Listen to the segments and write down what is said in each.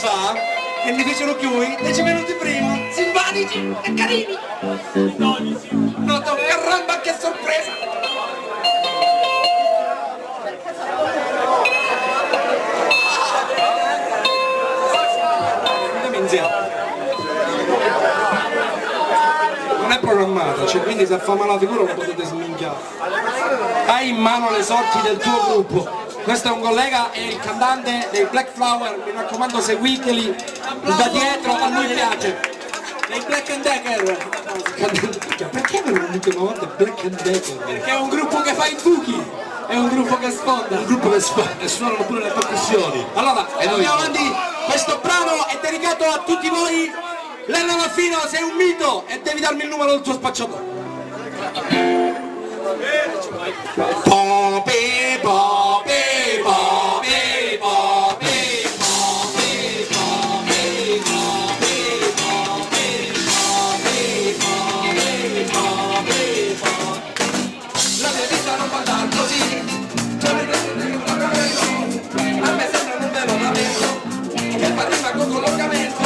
fa, che li fecero chiudi, 10 minuti prima, simpatici e carini. No, caramba, che sorpresa! Non è programmata, cioè quindi se fa male la figura lo potete sminchiare. Hai in mano le sorti del tuo gruppo. Questo è un collega, è il cantante dei Black Flower, mi raccomando seguiteli da dietro, a lui piace. Dei Black and Decker. Perché non mi chiamavate Black and Decker? Perché è un gruppo che fa i buchi, è un gruppo che sfonda. Un gruppo che sfonda e suonano pure le percussioni. Allora, andiamo avanti, questo brano è dedicato a tutti voi. Lello Maffino, sei un mito e devi darmi il numero del tuo spacciatore. Popi, popi, popi, popi, popi, popi, popi, popi, popi. La mia vita non va andare così, a me sembra un vero lamento che fa rima con collocamento.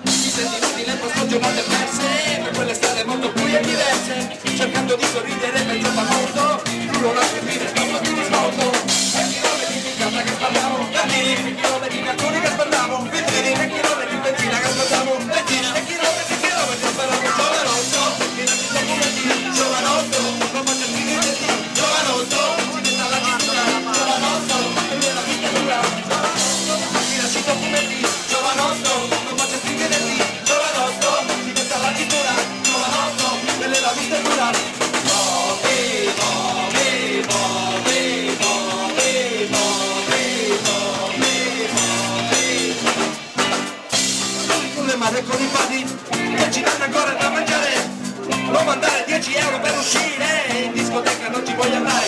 I sentimenti le posso giornate perse, per quelle strade molto buie e diverse, cercando di sorridere pensando al mondo, non la scrivere dopo ti rispondo. E chilometri di casa che spartiamo, e chilometri di cartoni che spartiamo, e chilometri di benzina che spartiamo, e chilometri spartiamo, giovanotto, che la città come giovanotto, non faccio finire di giovanotto, si metta la cintura, giovanotto, e la vita dura, giovanotto, che la città come giovanotto, non faccio finire di giovanotto, si metta la cintura, giovanotto, e la vita dura. E con i padi che ci danno ancora da mangiare, non mandare 10 euro per uscire, in discoteca non ci voglio andare,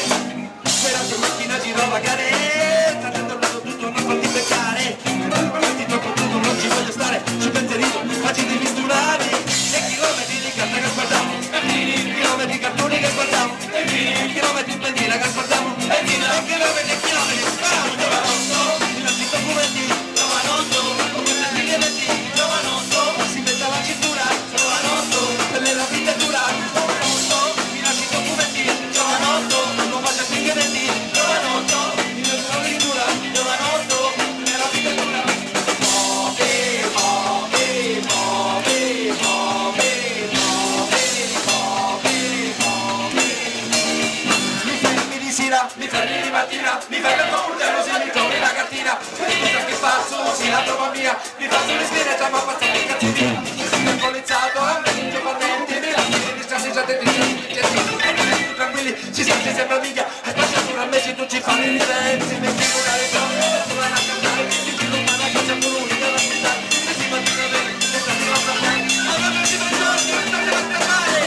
sperando in macchina giro a pagare, tratando tutto non farti beccare, ti tocco tutto non ci voglio stare, ci penserino facili misturati, e chilometri di carta che sguardiamo, chilometri di cartoni che sguardiamo, chilometri in benzina che sguardiamo, e chilometri spariamo, giovanotto, i documenti, giovanotto, come se ti chiedessi, giovanotto, si mette la cintura, giovanotto, per la vita dura, giovanotto, mi lasci i documenti, giovanotto, non faccio fingerenti, giovanotto, mi lasci la cintura, giovanotto, per la vita dura. Mi fermi di mattina, mi fermi con un giorno se mi trovi la cartina, cosa che faccio, si la trovo via, mi faccio l'esperienza ma faccio i cattivi, sono polizzato, amici parenti, mi lascio di distrarsi, già te dici, tranquilli, ci senti sempre amica, e poi se tu a me tu ci fai i livelli, metti una lezione, tu vai a cantare, ti dico una cosa con l'unica da aspettare, e si mattina bene, e sta di nostra fare, ma non si prende giorni, non si prende male.